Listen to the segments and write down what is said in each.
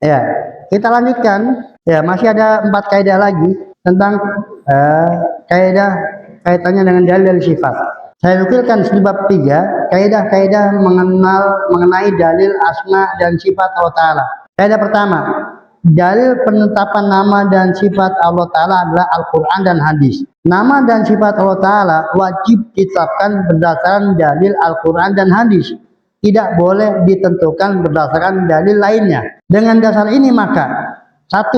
Ya, kita lanjutkan. Ya, masih ada 4 kaidah lagi tentang kaidah kaitannya dengan dalil dan sifat. Saya nukilkan di bab 3 kaidah-kaidah mengenai dalil asma dan sifat Allah Ta'ala. Kaidah pertama, dalil penetapan nama dan sifat Allah Ta'ala adalah Al-Quran dan hadis. Nama dan sifat Allah Ta'ala wajib ditetapkan berdasarkan dalil Al-Quran dan hadis. Tidak boleh ditentukan berdasarkan dalil lainnya. Dengan dasar ini maka, 1.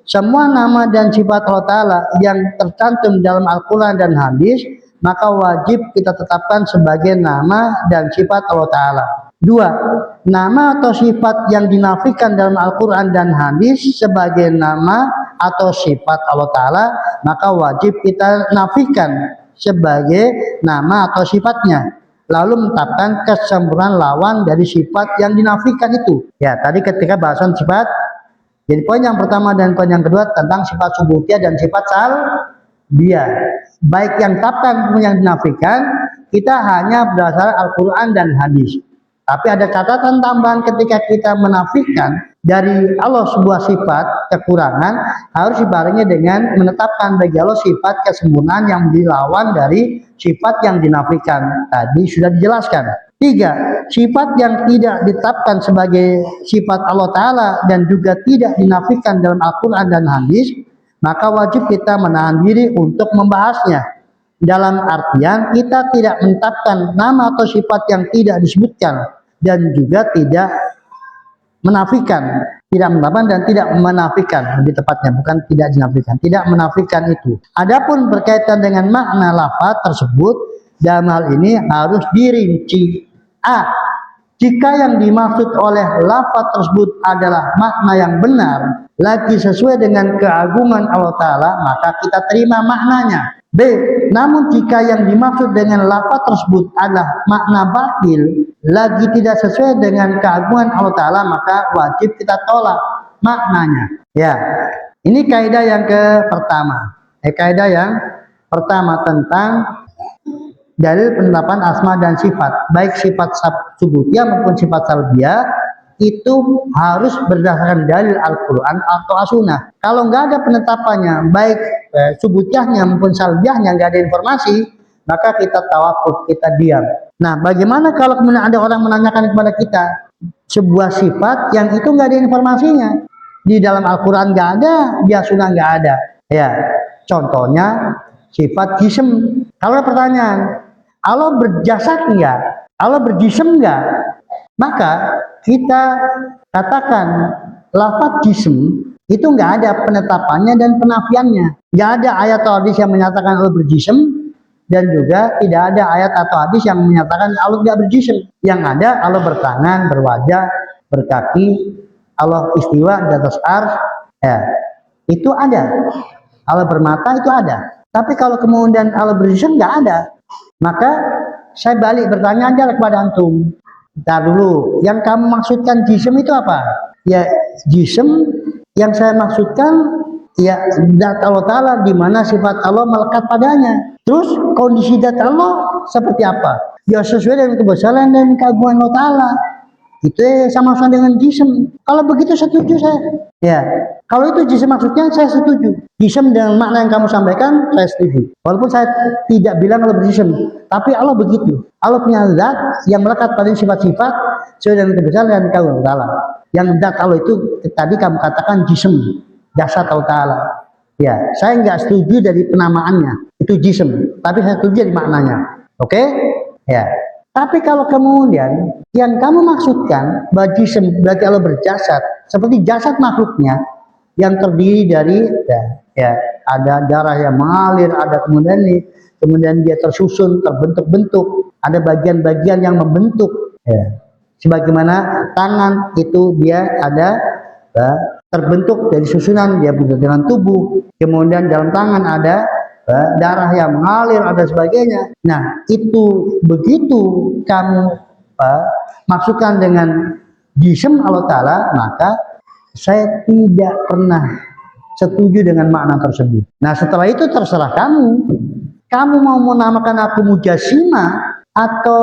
Semua nama dan sifat Allah Ta'ala yang tercantum dalam Al-Quran dan hadis, maka wajib kita tetapkan sebagai nama dan sifat Allah Ta'ala. 2. Nama atau sifat yang dinafikan dalam Al-Quran dan hadis sebagai nama atau sifat Allah Ta'ala, maka wajib kita nafikan sebagai nama atau sifatnya. Lalu menetapkan kesempurnaan lawan dari sifat yang dinafikan itu. Ya, tadi ketika bahasan sifat, jadi poin yang pertama dan poin yang kedua tentang sifat subutiyah dan sifat salbiyah. Baik yang ditetapkan maupun yang dinafikan, kita hanya berdasarkan Al-Quran dan hadis. Tapi ada catatan tambahan ketika kita menafikan dari Allah sebuah sifat kekurangan, harus dibarengi dengan menetapkan bagi Allah sifat kesempurnaan yang menjadi lawan dari sifat yang dinafikan. Tadi sudah dijelaskan. 3. Sifat yang tidak ditetapkan sebagai sifat Allah Ta'ala dan juga tidak dinafikan dalam Al-Quran dan hadis, maka wajib kita menahan diri untuk membahasnya. Dalam artian kita tidak menetapkan nama atau sifat yang tidak disebutkan dan juga tidak menafikan, tidak menetapkan dan tidak menafikan, lebih tepatnya bukan tidak dinafikan, tidak menafikan itu. Adapun berkaitan dengan makna lafaz tersebut, dalam hal ini harus dirinci. A. Jika yang dimaksud oleh lafaz tersebut adalah makna yang benar, lagi sesuai dengan keagungan Allah Ta'ala, maka kita terima maknanya. B. Namun jika yang dimaksud dengan lafaz tersebut adalah makna batil, lagi tidak sesuai dengan keagungan Allah Ta'ala, maka wajib kita tolak maknanya. Ya, ini kaidah yang pertama. Kaidah yang pertama tentang dalil penetapan asma dan sifat, baik sifat subutiyah maupun sifat salbiyah, itu harus berdasarkan dalil Al-Quran atau As-Sunnah. Kalau nggak ada penetapannya, baik subutiyahnya maupun salbiyahnya, nggak ada informasi, maka kita tawakuf, kita diam. Nah, bagaimana kalau kemudian ada orang menanyakan kepada kita sebuah sifat yang itu nggak ada informasinya, di dalam Al-Quran nggak ada, di As-Sunnah nggak ada. Ya, contohnya sifat jism. Kalau pertanyaan, Allah berjasad enggak? Allah berjism enggak? Maka kita katakan lafaz jism itu enggak ada penetapannya dan penafiannya. Enggak ada ayat atau hadis yang menyatakan Allah berjism, dan juga tidak ada ayat atau hadis yang menyatakan Allah enggak berjism. Yang ada Allah bertangan, berwajah, berkaki, Allah istiwa di atas arsy. Ya, itu ada. Allah bermata itu ada. Tapi kalau kemudian Allah berjism nggak ada, maka saya balik bertanya aja kepada antum. Bentar dulu, yang kamu maksudkan jism itu apa? Ya, jism yang saya maksudkan ya zat Allah Ta'ala, di mana sifat Allah melekat padanya. Terus kondisi zat Allah seperti apa? Ya sesuai dengan kebesaran dan keagungan Allah Ta'ala. Itu sama-sama dengan jism. Kalau begitu setuju saya. Ya, kalau itu jism maksudnya saya setuju. Jism dengan makna yang kamu sampaikan saya setuju. Walaupun saya tidak bilang Allah berjism, tapi Allah begitu. Allah punya zat yang melekat pada sifat-sifat sesuai dengan kebesaran dan keagungan Allah Ta'ala. Yang zat Allah itu tadi kamu katakan jism, jasad Allah Ta'ala. Ya, saya nggak setuju dari penamaannya, itu jism, tapi saya setuju dari maknanya. Oke? Ya. Tapi kalau kemudian yang kamu maksudkan bahwa jism berarti Allah berjasad, seperti jasad makhluknya yang terdiri dari ya ada darah yang mengalir, ada kemudian dia tersusun, terbentuk-bentuk, ada bagian-bagian yang membentuk. Ya. Sebagaimana tangan itu dia ada terbentuk dari susunan, dia bentuk dengan tubuh. Kemudian dalam tangan ada darah yang mengalir, ada sebagainya. Nah, itu begitu kamu maksudkan dengan jism Allah Ta'ala, maka saya tidak pernah setuju dengan makna tersebut. Nah, setelah itu terserah kamu. Kamu mau menamakan aku mujassimah atau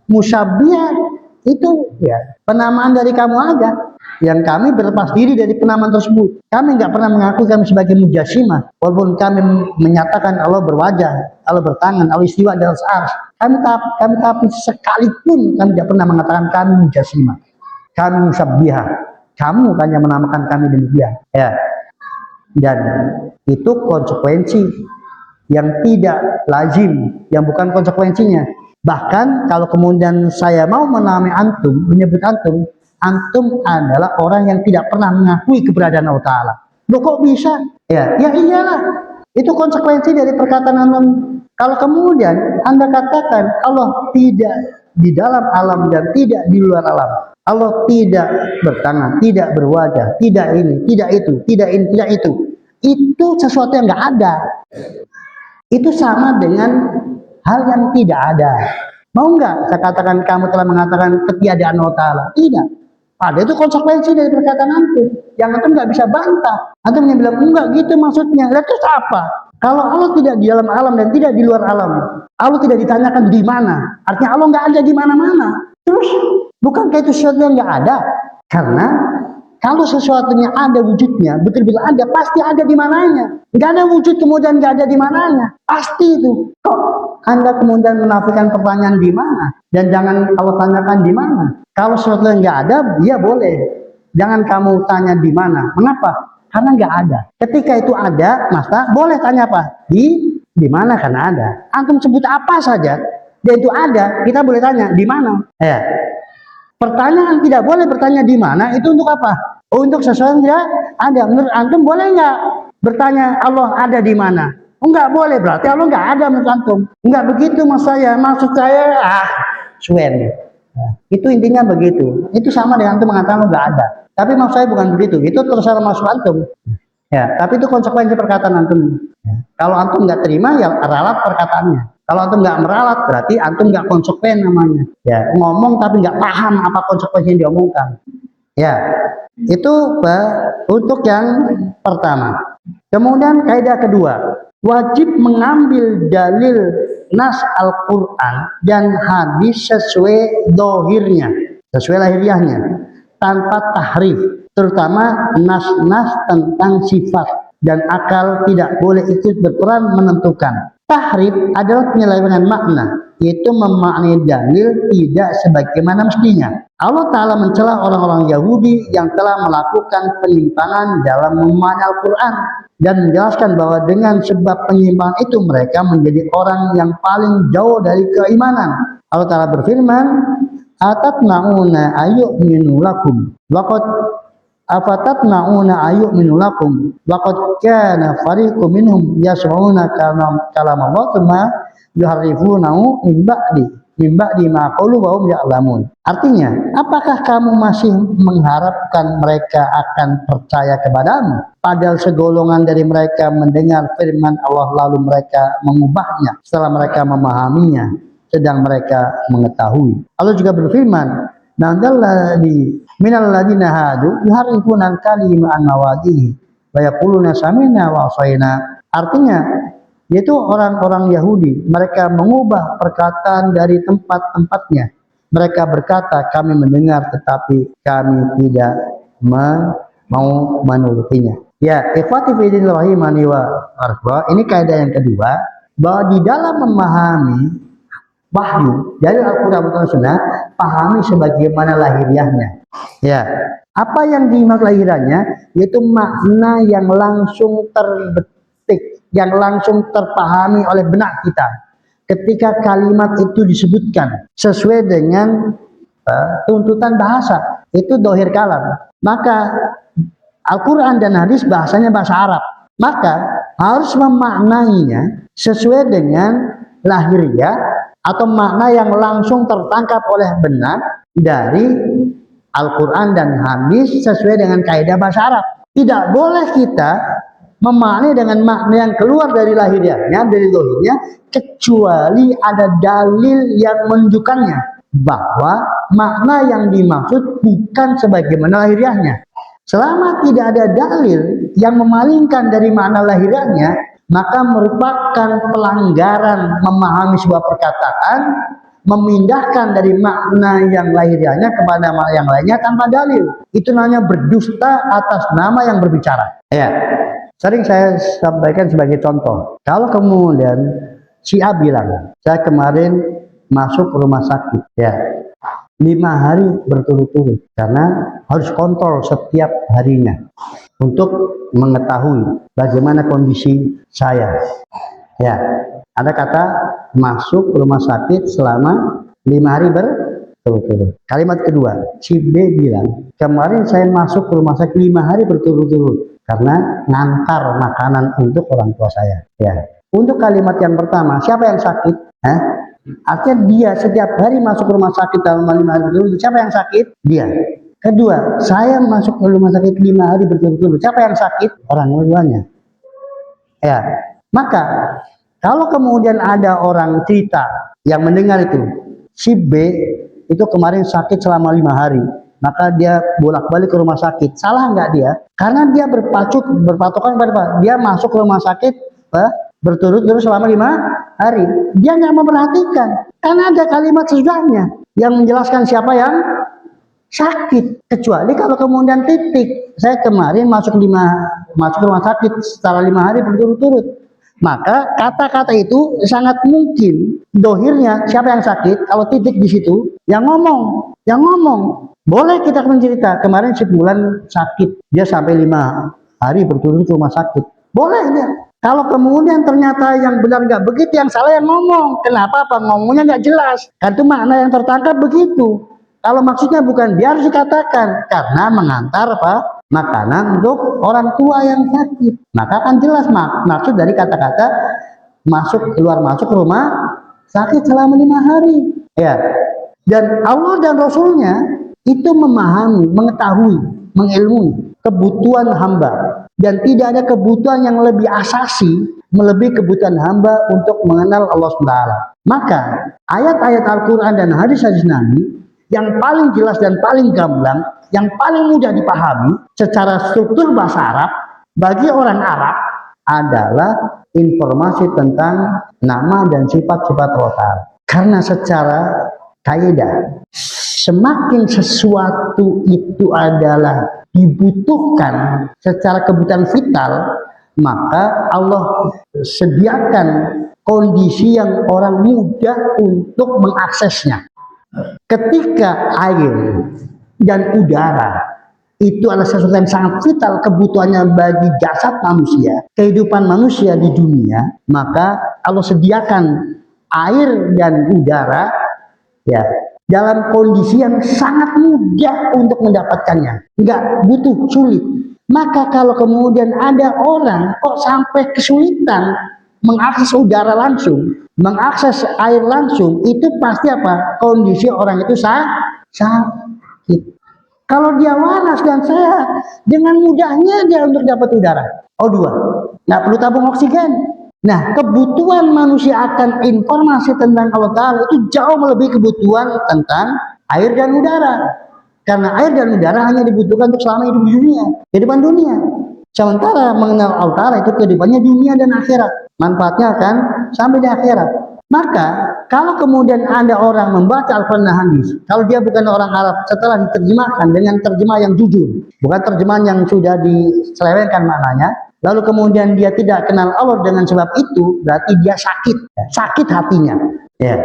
musabbihah, itu ya penamaan dari kamu aja. yang kami berlepas diri dari penamaan tersebut. Kami nggak pernah mengaku kami sebagai mujassimah, walaupun kami menyatakan Allah berwajah, Allah bertangan, Allah istiwa di atas arsy. Kami tapi sekalipun kami tidak pernah mengatakan kami mujassimah, kami musabbihah. Kamu hanya menamakan kami demikian. Ya. Dan itu konsekuensi yang tidak lazim, yang bukan konsekuensinya. Bahkan kalau kemudian saya mau menamai antum, menyebut antum, antum adalah orang yang tidak pernah mengakui keberadaan Allah Ta'ala. Loh kok bisa? Ya iyalah. Itu konsekuensi dari perkataan antum. Kalau kemudian Anda katakan Allah tidak di dalam alam dan tidak di luar alam. Allah tidak bertangan, tidak berwajah, tidak ini, tidak itu, tidak ini, tidak itu. Itu sesuatu yang nggak ada. Itu sama dengan hal yang tidak ada. Mau nggak saya katakan kamu telah mengatakan ketiadaan Allah Ta'ala? Tidak. Ada itu konsekuensi dari perkataan antum. Yang antum nggak bisa bantah. Antum yang bilang enggak gitu maksudnya. Lalu terus apa? Kalau Allah tidak di dalam alam dan tidak di luar alam, Allah tidak ditanyakan di mana. Artinya Allah nggak ada di mana-mana. Terus bukankah itu sesuatu yang nggak ada? Karena kalau sesuatunya ada wujudnya, betul-betul ada, pasti ada di mananya. Nggak ada wujud kemudian nggak ada di mananya. Pasti itu. Kok Anda kemudian menafikan pertanyaan di mana? Dan jangan kalau tanyakan di mana. Kalau sesuatu yang nggak ada, dia boleh. Jangan kamu tanya di mana. Mengapa? Karena nggak ada. Ketika itu ada, maka boleh tanya apa? Di mana? Karena ada. Antum sebut apa saja, dan itu ada, kita boleh tanya di mana. Ya. Pertanyaan tidak boleh bertanya di mana, itu untuk apa? Untuk sesuatu yang ada. Menurut antum boleh nggak bertanya Allah ada di mana? Enggak boleh, berarti Allah nggak ada menurut antum. Enggak begitu maksud saya suen. Nah, itu intinya begitu. Itu sama dengan antum mengatakan Allah nggak ada. Tapi maksud saya bukan begitu. Itu terserah masuk antum. Ya, tapi itu konsekuensi perkataan antum. Ya. Kalau antum nggak terima, ya ralat perkataannya. Kalau antum nggak meralat, berarti antum nggak konsekuen namanya. Ya, ngomong tapi nggak paham apa konsekuensi yang diomongkan. Ya, itu untuk yang pertama. Kemudian kaidah kedua, wajib mengambil dalil nas Al-Quran dan hadis sesuai dohirnya, sesuai lahiriahnya, tanpa tahrif, terutama nas-nas tentang sifat, dan akal tidak boleh ikut berperan menentukan. Tahrif adalah penyelewengan makna, yaitu memaknai dalil tidak sebagaimana mestinya. Allah Ta'ala mencela orang-orang Yahudi yang telah melakukan penyimpangan dalam memaknai Al-Quran dan menjelaskan bahwa dengan sebab penyimpangan itu mereka menjadi orang yang paling jauh dari keimanan. Allah Ta'ala berfirman, atatma'una ayyu'minu lakum waqad afatatma'una ayyu'minu lakum waqad kana fariqum minhum yasma'una kalam Allah tsumma yuharrifunahu min ba'di ma qalu wa hum ya'lamun. Artinya, apakah kamu masih mengharapkan mereka akan percaya kepadamu padahal segolongan dari mereka mendengar firman Allah lalu mereka mengubahnya setelah mereka memahaminya sedang mereka mengetahui. Allah juga berfirman, "Nadzalladzi minal ladzina hadu yuharrifuna al-kalima an mawadhihi wa yaquluna sami'na wa asaina." Artinya, yaitu orang-orang Yahudi, mereka mengubah perkataan dari tempat-tempatnya. Mereka berkata, kami mendengar tetapi kami tidak mau menurutinya. Ya, ikhwati fillah rahimani wa arfa, ini kaidah yang kedua, bahwa di dalam memahami wahyu dari Al-Quran dan Sunnah, pahami sebagaimana lahiriahnya. Ya, apa yang dimaksud lahiriahnya, yaitu makna yang langsung terbetik, yang langsung terpahami oleh benak kita. Ketika kalimat itu disebutkan sesuai dengan tuntutan bahasa, itu dohir kalam. Maka Al-Quran dan hadis bahasanya bahasa Arab. Maka harus memaknainya sesuai dengan lahiriah atau makna yang langsung tertangkap oleh benak dari Al-Quran dan hadis sesuai dengan kaidah bahasa Arab. Tidak boleh kita memaknai dengan makna yang keluar dari lahiriahnya, dari dohirnya, kecuali ada dalil yang menunjukkannya bahwa makna yang dimaksud bukan sebagaimana lahiriahnya. Selama tidak ada dalil yang memalingkan dari makna lahiriahnya, maka merupakan pelanggaran memahami sebuah perkataan memindahkan dari makna yang lahiriahnya kepada makna yang lainnya tanpa dalil. Itu namanya berdusta atas nama yang berbicara. Ya, sering saya sampaikan sebagai contoh. Kalau kemudian si A bilang, saya kemarin masuk rumah sakit, ya, 5 hari berturut-turut, karena harus kontrol setiap harinya untuk mengetahui bagaimana kondisi saya. Ya, ada kata masuk rumah sakit selama 5 hari berturut-turut. Kalimat kedua, si B bilang, kemarin saya masuk rumah sakit 5 hari berturut-turut karena ngantar makanan untuk orang tua saya. Ya, untuk kalimat yang pertama, siapa yang sakit? Artinya dia setiap hari masuk rumah sakit dalam 5 hari berturut-turut. Siapa yang sakit? Dia. Kedua, saya masuk ke rumah sakit 5 hari berturut-turut. Siapa yang sakit? Orang tuanya. Ya, maka kalau kemudian ada orang cerita yang mendengar itu, si B itu kemarin sakit selama 5 hari, maka dia bolak-balik ke rumah sakit. Salah nggak dia? Karena dia berpatokan pada dia masuk ke rumah sakit berturut-turut selama 5 hari. Dia nggak memperhatikan, karena ada kalimat sesudahnya yang menjelaskan siapa yang sakit. Kecuali kalau kemudian titik, saya kemarin masuk rumah sakit setelah 5 hari berturut-turut, maka kata-kata itu sangat mungkin dohirnya siapa yang sakit. Kalau titik di situ, yang ngomong boleh kita mencerita kemarin sebulan sakit, dia sampai 5 hari berturut-turut rumah sakit, boleh dia. Kalau kemudian ternyata yang benar nggak begitu, yang salah yang ngomong. Kenapa? Ngomongnya nggak jelas. Kan itu makna yang tertangkap begitu. Kalau maksudnya bukan, dia harus dikatakan karena mengantar makanan untuk orang tua yang sakit. Maka kan jelas maksud dari kata-kata keluar masuk rumah sakit selama 5 hari. Ya. Dan Allah dan Rasulnya itu memahami, mengetahui, mengilmui kebutuhan hamba. Dan tidak ada kebutuhan yang lebih asasi melebihi kebutuhan hamba untuk mengenal Allah SWT. Maka ayat-ayat Al-Quran dan hadis-hadis Nabi yang paling jelas dan paling gamblang, yang paling mudah dipahami secara struktur bahasa Arab bagi orang Arab adalah informasi tentang nama dan sifat-sifat Allah Ta'ala. Karena secara kaidah, semakin sesuatu itu adalah dibutuhkan secara kebutuhan vital, maka Allah sediakan kondisi yang orang mudah untuk mengaksesnya. Ketika air dan udara itu adalah sesuatu yang sangat vital kebutuhannya bagi jasad manusia, kehidupan manusia di dunia, maka Allah sediakan air dan udara, ya, dalam kondisi yang sangat mudah untuk mendapatkannya, nggak butuh sulit. Maka kalau kemudian ada orang kok sampai kesulitan mengakses udara langsung, mengakses air langsung, itu pasti apa? Kondisi orang itu sakit. Kalau dia waras dan sehat, dengan mudahnya dia untuk dapat udara O2, nggak perlu tabung oksigen. Nah, kebutuhan manusia akan informasi tentang Allah Ta'ala itu jauh melebihi kebutuhan tentang air dan udara. Karena air dan udara hanya dibutuhkan untuk selama hidup di dunia, kehidupan dunia. Sementara mengenal Allah Ta'ala itu kehidupannya dunia dan akhirat. Manfaatnya akan sampai di akhirat. Maka, kalau kemudian ada orang membaca Al-Quran dan hadis, kalau dia bukan orang Arab, setelah diterjemahkan dengan terjemah yang jujur, bukan terjemahan yang sudah diselewengkan maknanya, lalu kemudian dia tidak kenal Allah dengan sebab itu, berarti dia sakit hatinya. Ya.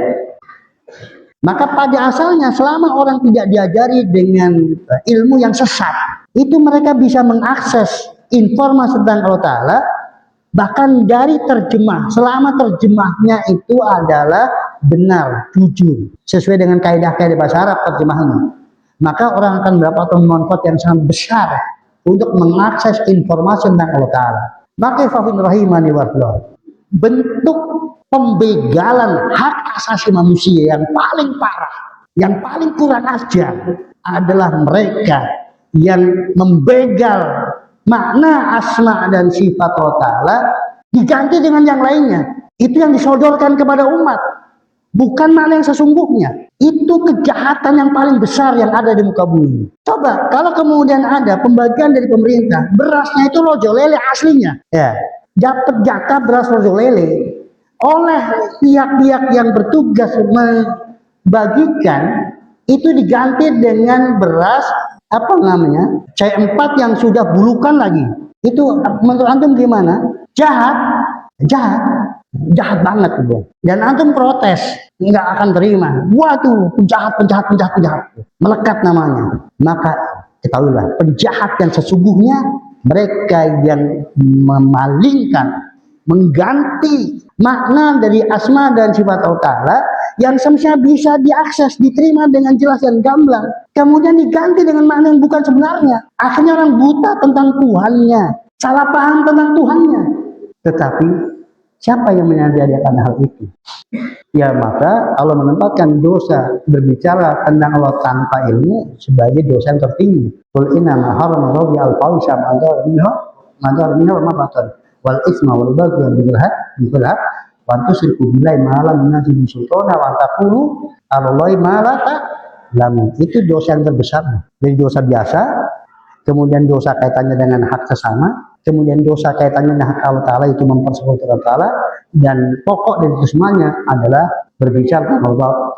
Maka pada asalnya selama orang tidak diajari dengan ilmu yang sesat, itu mereka bisa mengakses informasi tentang Allah Ta'ala, bahkan dari terjemah, selama terjemahnya itu adalah benar, jujur, sesuai dengan kaidah-kaidah bahasa Arab terjemahannya, maka orang akan mendapatkan manfaat yang sangat besar untuk mengakses informasi tentang Allah Ta'ala. Maka Fafin Rahimani Warahmatullahi, bentuk pembegalan hak asasi manusia yang paling parah, yang paling kurang ajar adalah mereka yang membegal makna asma dan sifat Allah Ta'ala diganti dengan yang lainnya. Itu yang disodorkan kepada umat, bukan makna yang sesungguhnya. Itu kejahatan yang paling besar yang ada di muka bumi. Coba kalau kemudian ada pembagian dari pemerintah, berasnya itu rojo lele aslinya, ya, dapat jatah beras rojo lele oleh pihak-pihak yang bertugas bagikan itu diganti dengan beras apa namanya C4 yang sudah bulukan lagi. Itu menurut antum gimana? Jahat, jahat, jahat banget itu. Dan antum protes, nggak akan terima. Waduh, penjahat, penjahat, penjahat, penjahat. Melekat namanya. Maka ketahuilah, penjahat yang sesungguhnya mereka yang memalingkan, mengganti makna dari asma dan sifat Allah Ta'ala yang semestinya bisa diakses, diterima dengan jelas dan gamblang, kemudian diganti dengan makna yang bukan sebenarnya. Akhirnya orang buta tentang Tuhannya, salah paham tentang Tuhannya. Tetapi siapa yang menyadari akan hal itu? Ya, maka Allah menempatkan dosa berbicara tentang Allah tanpa ilmu sebagai dosa yang tertinggi. Qul inna ma harrama rabbi al-fahisha ma dzahara minha wa ma batan wal isma wal baghy bil haqq wa tusyriku billahi ma lam yunzil bihi sultana wa taqulu 'ala Allahi ma la ta'lamun. Itu dosa yang terbesar. Dari dosa biasa, kemudian dosa kaitannya dengan hak sesama, kemudian dosa kaitannya dengan hak Allah Ta'ala itu mempersekutukan Allah Ta'ala, dan pokok dari itu semuanya adalah berbicara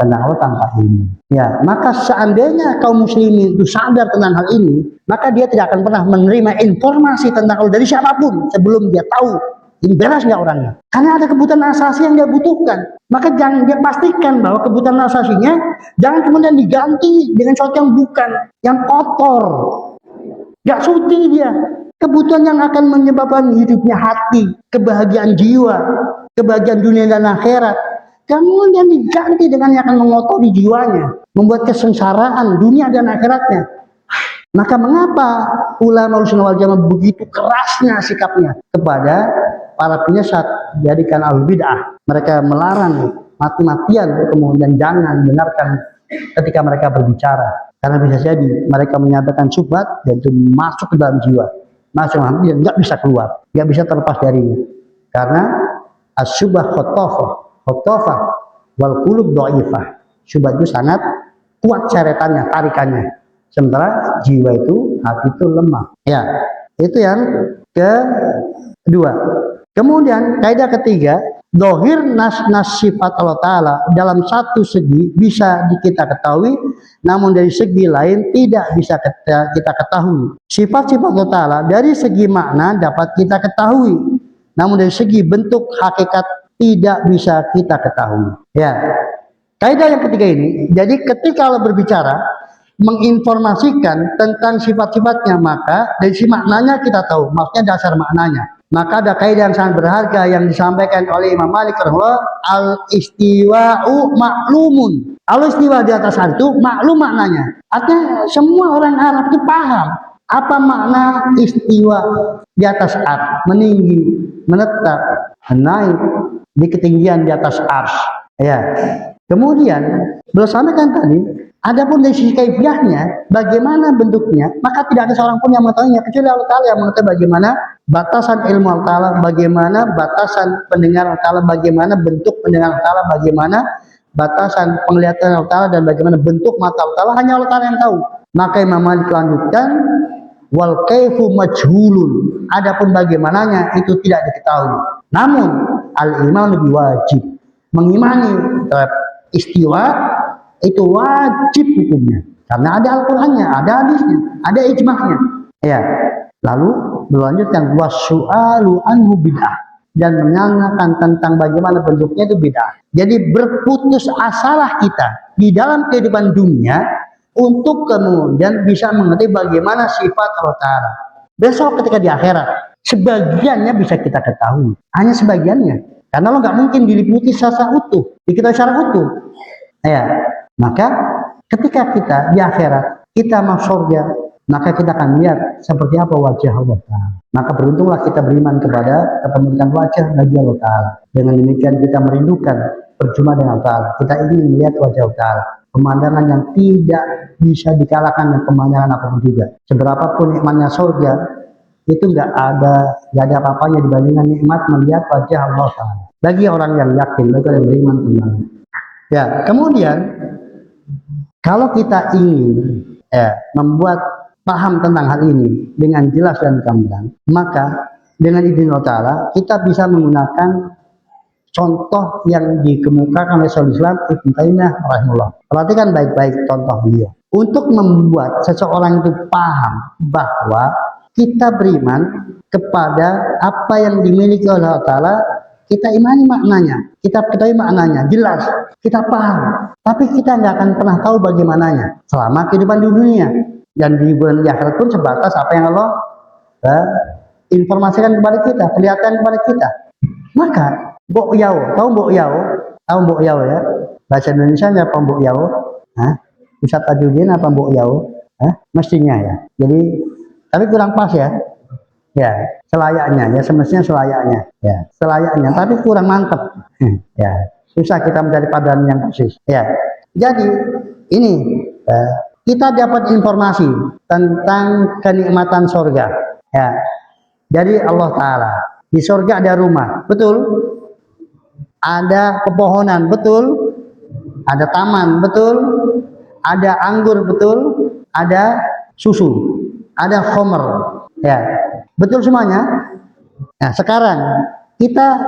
tentang Allah tanpa ilmu. Ya, maka seandainya kaum muslimin itu sadar tentang hal ini, maka dia tidak akan pernah menerima informasi tentang Allah dari siapapun sebelum dia tahu ini beres nggak orangnya. Karena ada kebutuhan asasi yang dia butuhkan. Maka jangan dia pastikan bahwa kebutuhan asasinya jangan kemudian diganti dengan sesuatu yang bukan, yang kotor. Gak suci dia. Kebutuhan yang akan menyebabkan hidupnya hati, kebahagiaan jiwa, kebahagiaan dunia dan akhirat, kemudian diganti dengan yang akan mengotori jiwanya, membuat kesengsaraan dunia dan akhiratnya. Maka mengapa ulama Ahlussunnah wal Jamaah begitu kerasnya sikapnya kepada para penyesat, jadikan al-bid'ah? Mereka melarang mati-matian, kemudian jangan benarkan ketika mereka berbicara. Karena bisa jadi mereka menyampaikan syubhat dan itu masuk ke dalam jiwa, masuk hati dan nggak bisa keluar, nggak bisa terlepas darinya. Karena as-syubhah khottafah wal qulub dhaifah. Syubhat itu sangat kuat caretannya, tarikannya. Sementara jiwa itu, hati itu lemah. Ya, itu yang kedua. Kemudian kaidah ketiga, dohir nas sifat Allah Ta'ala dalam satu segi bisa kita ketahui, namun dari segi lain tidak bisa kita ketahui. Sifat-sifat Allah Ta'ala dari segi makna dapat kita ketahui, namun dari segi bentuk hakikat tidak bisa kita ketahui. Ya, kaidah yang ketiga ini, jadi ketika Allah berbicara menginformasikan tentang sifat-sifatnya, maka dari si maknanya kita tahu, maksudnya dasar maknanya. Maka ada kaidah yang sangat berharga yang disampaikan oleh Imam Malik rahimahullah, al-istiwa'u maklumun. Al-istiwa di atas arsh itu maklum maknanya. Artinya semua orang Arab itu paham apa makna istiwa di atas arsh, meninggi, menetap, naik di ketinggian di atas arsh. Ya. Kemudian beliau sampaikan tadi, adapun dari sisi kaifiahnya, bagaimana bentuknya, maka tidak ada seorang pun yang mengetahuinya kecuali Allah Ta'ala yang mengetahui bagaimana batasan ilmu Allah Ta'ala, bagaimana batasan pendengaran Allah Ta'ala, bagaimana bentuk pendengaran Allah Ta'ala, bagaimana batasan penglihatan Allah Ta'ala, dan bagaimana bentuk mata Allah Ta'ala, hanya Allah Ta'ala yang tahu. Maka Imam Malik lanjutkan, wal kaifu majhulun, adapun bagaimananya itu tidak diketahui. Namun al-iman lebih wajib, mengimani terhadap istiwa itu wajib hukumnya, karena ada Al-Qur'annya, ada hadisnya, ada ijma'nya. Ya. Lalu berlanjutkan wasyu'alu anhu bid'ah, dan menanyakan tentang bagaimana bentuknya itu bid'ah. Jadi berputus asalah kita di dalam kehidupan dunia untuk kemudian bisa mengerti bagaimana sifat Allah Ta'ala. Besok ketika di akhirat, sebagiannya bisa kita ketahui, hanya sebagiannya. Karena lo nggak mungkin diliputi secara utuh, diketahui secara utuh. Ya, maka ketika kita di akhirat, kita masuk surga, maka kita akan melihat seperti apa wajah Allah Ta'ala. Maka beruntunglah kita beriman kepada kepemilikan wajah bagi Allah Ta'ala. Dengan demikian kita merindukan berjumpa dengan Allah Ta'ala. Kita ingin melihat wajah Allah Ta'ala. Pemandangan yang tidak bisa dikalahkan dengan pemandangan apapun juga. Seberapapun nikmatnya surga, itu nggak ada apa-apanya dibandingkan nikmat melihat wajah Allah Ta'ala. Bagi orang yang yakin, bagi orang yang beriman kembali. Ya, kemudian kalau kita ingin membuat paham tentang hal ini dengan jelas dan gamblang, maka dengan izin Allah Ta'ala kita bisa menggunakan contoh yang dikemukakan oleh Syaikhul Islam Ibnu Taimiyah rahimahullah. Perhatikan baik-baik contoh beliau. Untuk membuat seseorang itu paham bahwa kita beriman kepada apa yang dimiliki oleh Allah Ta'ala, kita imani maknanya, kita ketahui maknanya, jelas, kita paham. Tapi kita nggak akan pernah tahu bagaimananya selama kehidupan di dunia. Dan di akhirat pun sebatas apa yang Allah informasikan kepada kita, perlihatkan kepada kita. Maka Mbok Yao, tahu Mbok Yao? Tahu Mbok Yao ya? Bahasa Indonesia apa Mbok Yao? Ustaz Tajudin apa Mbok Yao? Mestinya ya. Jadi, tapi kurang pas ya. Ya, selayaknya ya, semestinya selayaknya. Ya, selayaknya, tapi kurang mantap. Ya, susah kita mencari padanan yang persis. Ya, jadi ini kita dapat informasi tentang kenikmatan surga. Ya, dari Allah Ta'ala. Di surga ada rumah, betul? Ada pepohonan, betul? Ada taman, betul? Ada anggur, betul? Ada susu, ada khamr, ya, betul semuanya. Nah, sekarang kita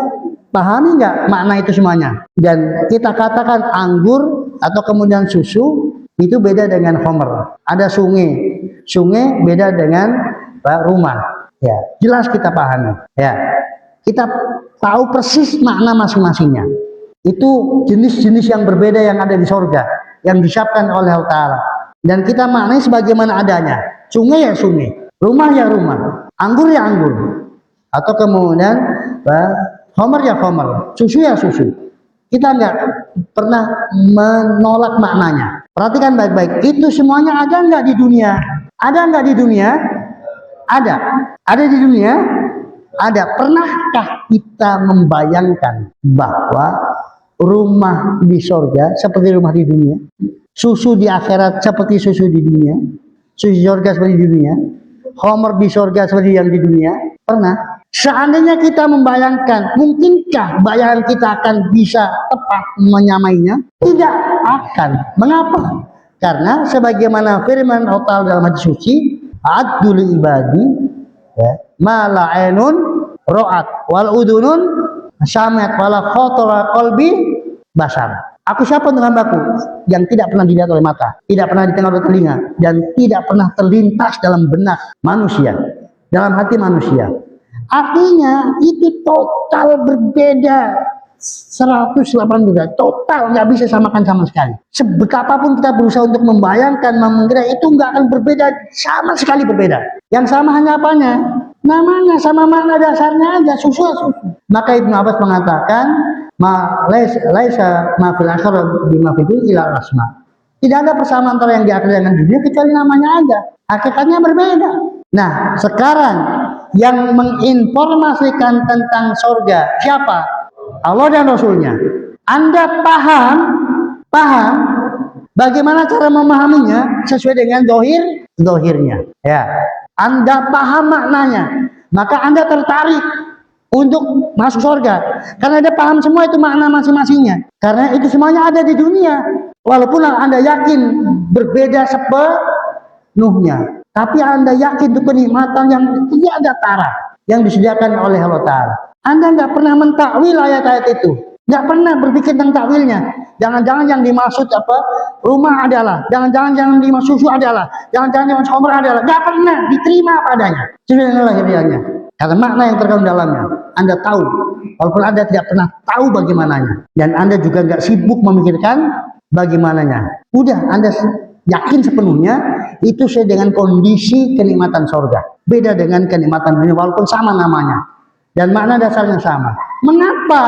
pahami nggak makna itu semuanya? Dan kita katakan anggur atau kemudian susu itu beda dengan khamr. Ada sungai beda dengan rumah. Ya, jelas kita pahami. Ya, kita tahu persis makna masing-masingnya. Itu jenis-jenis yang berbeda yang ada di surga, yang disiapkan oleh Allah Ta'ala. Dan kita maknai sebagaimana adanya. Sungai ya sungai, rumah ya rumah, anggur ya anggur, atau kemudian khamr ya khamr, susu ya susu. Kita nggak pernah menolak maknanya. Perhatikan baik-baik, itu semuanya ada nggak di dunia? Ada nggak di dunia? Ada. Ada di dunia? Ada. Pernahkah kita membayangkan bahwa rumah di surga seperti rumah di dunia? Susu di akhirat seperti susu di dunia? Susu di surga seperti di dunia? Khamr di surga seperti yang di dunia? Pernah? Seandainya kita membayangkan, mungkinkah bayangan kita akan bisa tepat menyamainya? Tidak akan. Mengapa? Karena sebagaimana firman Allah dalam hadis suci, "Adul ibadi ma la ainun ra'at wal udunun sami'at wala khatara qalbi basar." Aku siapa untuk hambaku yang tidak pernah dilihat oleh mata, tidak pernah didengar oleh telinga, dan tidak pernah terlintas dalam benak manusia, dalam hati manusia. Artinya itu total berbeda 180 total, nggak bisa samakan sama sekali. Sebetapapun kita berusaha untuk membayangkan, mengira, itu nggak akan berbeda, sama sekali berbeda. Yang sama hanya apanya? Namanya, sama makna dasarnya aja, susu. Maka Ibnu Abbas mengatakan, laisa ma fil akhirah bima fil ila asma. Tidak ada persamaan antara yang di akhirat dengan dunia kecuali namanya aja. Hakikatnya berbeda. Nah, sekarang yang menginformasikan tentang surga siapa? Allah dan Rasulnya. Anda paham bagaimana cara memahaminya sesuai dengan dohirnya. Ya, Anda paham maknanya, maka Anda tertarik untuk masuk surga karena Anda paham semua itu makna masing-masingnya. Karena itu semuanya ada di dunia, walaupun Anda yakin berbeda sepenuhnya, tapi Anda yakin itu kenikmatan yang tidak ada tara yang disediakan oleh Allah Ta'ala. Anda nggak pernah mentakwil ayat-ayat itu, nggak pernah berpikir tentang takwilnya. Jangan-jangan yang dimaksud apa rumah adalah, jangan-jangan yang dimaksud susu adalah, jangan-jangan yang khamr adalah, nggak pernah diterima padanya sesuai dengan lahiriahnya. Karena makna yang terkandung dalamnya, Anda tahu, walaupun Anda tidak pernah tahu bagaimananya, dan Anda juga nggak sibuk memikirkan bagaimananya. Udah, Anda yakin sepenuhnya itu sesuai dengan kondisi kenikmatan surga. Beda dengan kenikmatan dunia, walaupun sama namanya dan makna dasarnya sama. Mengapa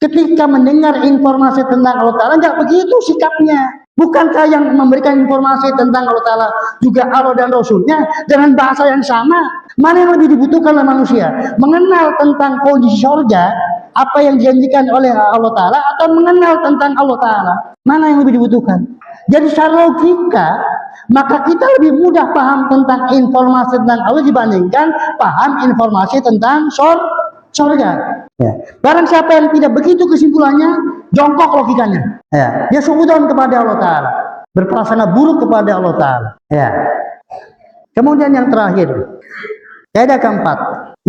ketika mendengar informasi tentang Allah Ta'ala nggak begitu sikapnya? Bukankah yang memberikan informasi tentang Allah Ta'ala juga Allah dan Rasulnya dengan bahasa yang sama? Mana yang lebih dibutuhkan oleh manusia? Mengenal tentang kondisi surga, apa yang dijanjikan oleh Allah Ta'ala, atau mengenal tentang Allah Ta'ala? Mana yang lebih dibutuhkan? Jadi secara logika, maka kita lebih mudah paham tentang informasi tentang Allah dibandingkan paham informasi tentang surga. Ya. Barang siapa yang tidak begitu kesimpulannya, jongkok logikanya. Ya. Dia suudzon kepada Allah Ta'ala, berprasangka buruk kepada Allah Ta'ala. Ya. Kemudian yang terakhir, Kaidah keempat,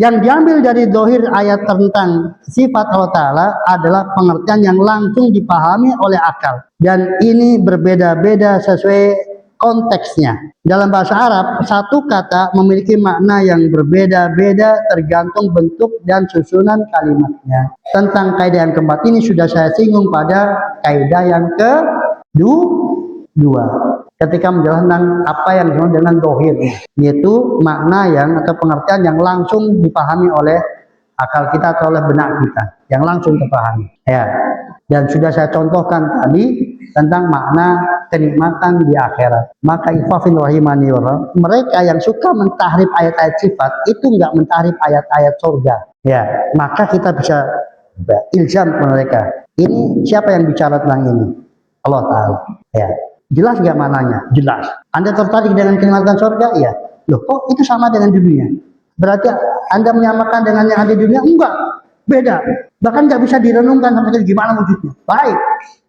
yang diambil dari dohir ayat tentang sifat Allah Ta'ala adalah pengertian yang langsung dipahami oleh akal. Dan ini berbeda-beda sesuai konteksnya. Dalam bahasa Arab, satu kata memiliki makna yang berbeda-beda tergantung bentuk dan susunan kalimatnya. Tentang kaidah yang keempat ini sudah saya singgung pada kaidah yang kedua. Ketika menjelaskan tentang apa yang disebut dengan dohir, yaitu makna yang atau pengertian yang langsung dipahami oleh akal kita atau oleh benak kita, yang langsung terpahami. Ya. Dan sudah saya contohkan tadi tentang makna kenikmatan di akhirat. Maka ikhwafin rahimani mereka yang suka mentahrif ayat-ayat sifat itu enggak mentahrif ayat-ayat surga. Ya, maka kita bisa ilzam mereka. Ini siapa yang bicara tentang ini? Allah Ta'ala. Ya. Jelas nggak maknanya? Jelas. Anda tertarik dengan kenikmatan surga? Iya. Loh, kok itu sama dengan dunia? Berarti Anda menyamakan dengan yang ada di dunia? Enggak. Beda. Bahkan nggak bisa direnungkan sampai gimana wujudnya. Baik.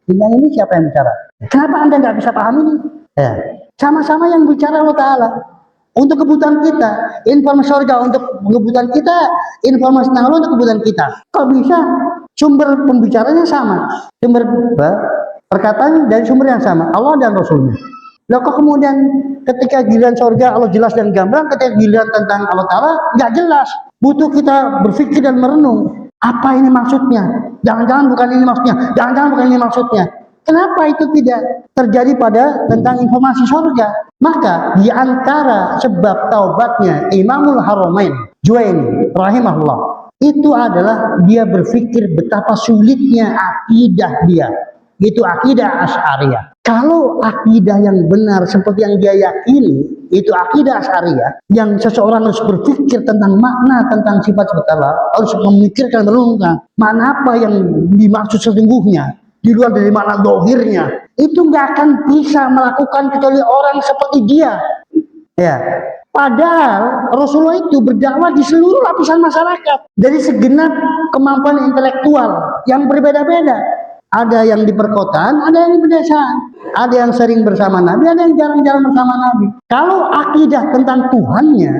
Yang ini siapa yang bicara? Kenapa Anda nggak bisa paham ini? Ya. Sama-sama yang bicara Allah Ta'ala. Untuk kebutuhan kita. Informasi surga untuk kebutuhan kita. Informasi tentang Allah untuk kebutuhan kita. Kok bisa? Sumber pembicaranya sama. Sumber perkataan dari sumber yang sama, Allah dan Rasulnya. Loh kok kemudian ketika giliran surga Allah jelas dan gamblang, ketika giliran tentang Allah Ta'ala nggak jelas. Butuh kita berpikir dan merenung. Apa ini maksudnya? Jangan-jangan bukan ini maksudnya. Jangan-jangan bukan ini maksudnya. Kenapa itu tidak terjadi pada tentang informasi surga? Maka di antara sebab taubatnya Imamul Haramain Juwaini rahimahullah itu adalah dia berpikir betapa sulitnya akidah dia. Itu akidah Asy'ariyah. Kalau akidah yang benar seperti yang dia yakini, itu akidah Asy'ariyah, yang seseorang harus berpikir tentang makna tentang sifat-sifat Allah, harus memikirkan merenungkan makna apa yang dimaksud sesungguhnya di luar dari makna dohirnya, itu nggak akan bisa melakukan kecuali orang seperti dia. Ya. Padahal Rasulullah itu berdakwah di seluruh lapisan masyarakat dari segenap kemampuan intelektual yang berbeda-beda. Ada yang di perkotaan, ada yang di pedesaan. Ada yang sering bersama Nabi, ada yang jarang-jarang bersama Nabi. Kalau akidah tentang Tuhannya,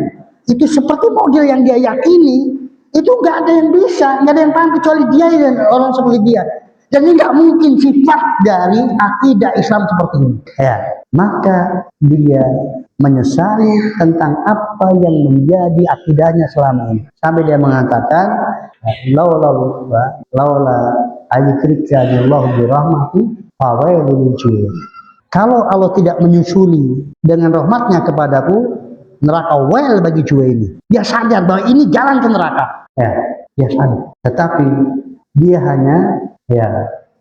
itu seperti model yang dia yakini, itu nggak ada yang bisa, nggak ada yang paham kecuali dia dan orang seperti dia. Dan ini nggak mungkin sifat dari akidah Islam seperti ini. Ya, maka dia menyesali tentang apa yang menjadi akidahnya selama ini. Sampai dia mengatakan, laula ayutrika Allah birahmati fawailul jui. Kalau Allah tidak menyusuli dengan rahmatnya kepadaku, neraka wail bagi jui ini. Dia sadar bahwa ini jalan ke neraka. Ya, dia sadar. Tetapi dia hanya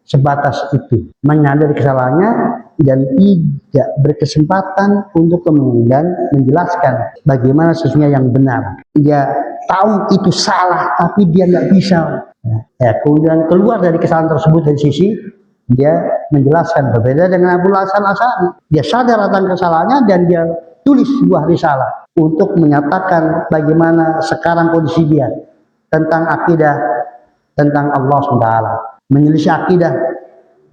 sebatas itu, menyadari kesalahannya dan tidak berkesempatan untuk kemudian menjelaskan bagaimana sesungguhnya yang benar. Dia tahu itu salah, tapi dia nggak bisa. Kemudian keluar dari kesalahan tersebut dari sisi dia menjelaskan. Berbeda dengan Abu Hasan Asy'ari, dia sadar akan kesalahannya dan dia tulis sebuah risalah untuk menyatakan bagaimana sekarang kondisi dia tentang akidah tentang Allah SWT, menyelisih akidah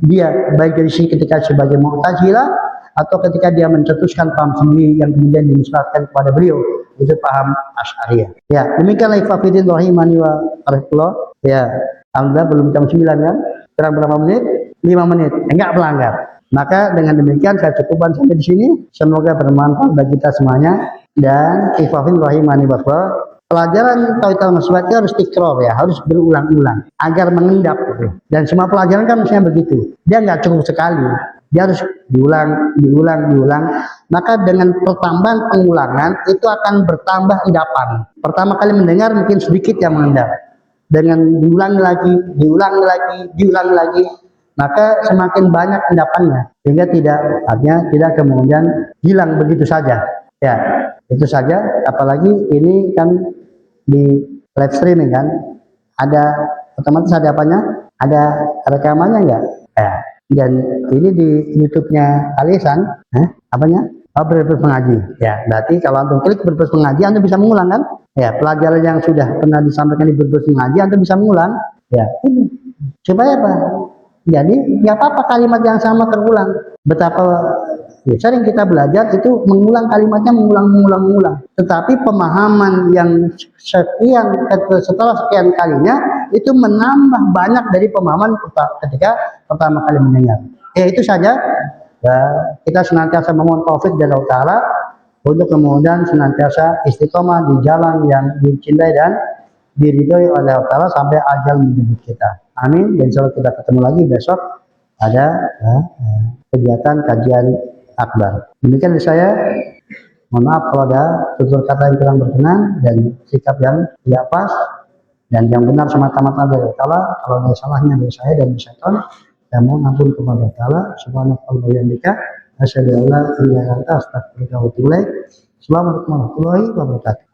dia baik dari sisi ketika sebagai Mu'tazilah atau ketika dia mencetuskan paham sendiri yang kemudian dinisbatkan kepada beliau, itu paham Asy'ariyah. Ya, demikianlah ikhwafidin rahimani wa rahmatullah. Ya, alhamdulillah belum jam 9 kan? Kurang berapa menit? 5 menit. Enggak melanggar. Maka dengan demikian saya cukupkan sampai di sini. Semoga bermanfaat bagi kita semuanya. Dan ikhwafidin rahimani wa rahmatullah. Pelajaran tauhid al-musbat harus tikror ya, harus berulang-ulang agar mengendap gitu. Dan semua pelajaran kan mestinya begitu. Dia nggak cukup sekali, dia harus diulang. Maka dengan pertambahan pengulangan itu akan bertambah endapan. Pertama kali mendengar mungkin sedikit yang mengendap. Dengan diulangi lagi, maka semakin banyak endapannya sehingga tidak kemudian hilang begitu saja. Ya, itu saja. Apalagi ini kan di live streaming kan, ada otomatis ada apanya, ada rekamannya enggak? Ya. Dan ini di YouTube-nya Alisan, apanya? Berbers mengaji. Ya, berarti kalau antum klik berbers mengaji, antum bisa mengulang kan? Ya, pelajaran yang sudah pernah disampaikan di berbers mengaji, antum bisa mengulang. Ya, ini supaya apa? Jadi nggak apa-apa kalimat yang sama terulang. Betapa Ya, sering kita belajar itu mengulang kalimatnya, mengulang. Tetapi pemahaman yang setelah sekian kalinya itu menambah banyak dari pemahaman ketika pertama kali mendengar. Ya itu saja. Ya, kita senantiasa memohon taufik dari Allah Ta'ala untuk kemudian senantiasa istiqomah di jalan yang dicintai dan diridhoi oleh Allah Ta'ala sampai ajal menjemput kita. Amin. Dan insya Allah kita ketemu lagi besok ada kegiatan kajian akbar. Demikian dari saya. Mohon maaf kalau ada tutur kata yang kurang berkenan dan sikap yang tidak pas dan yang benar semata-mata dari Allah Ta'ala. Kalau ada salahnya dari saya dan dari syaitan, saya mohon ampun kepada Allah Ta'ala. Subhanallah wa bihamdika, asyhadu an la ilaha illa anta, astaghfiruka wa atubu ilaik. Assalamualaikum warahmatullahi wabarakatuh.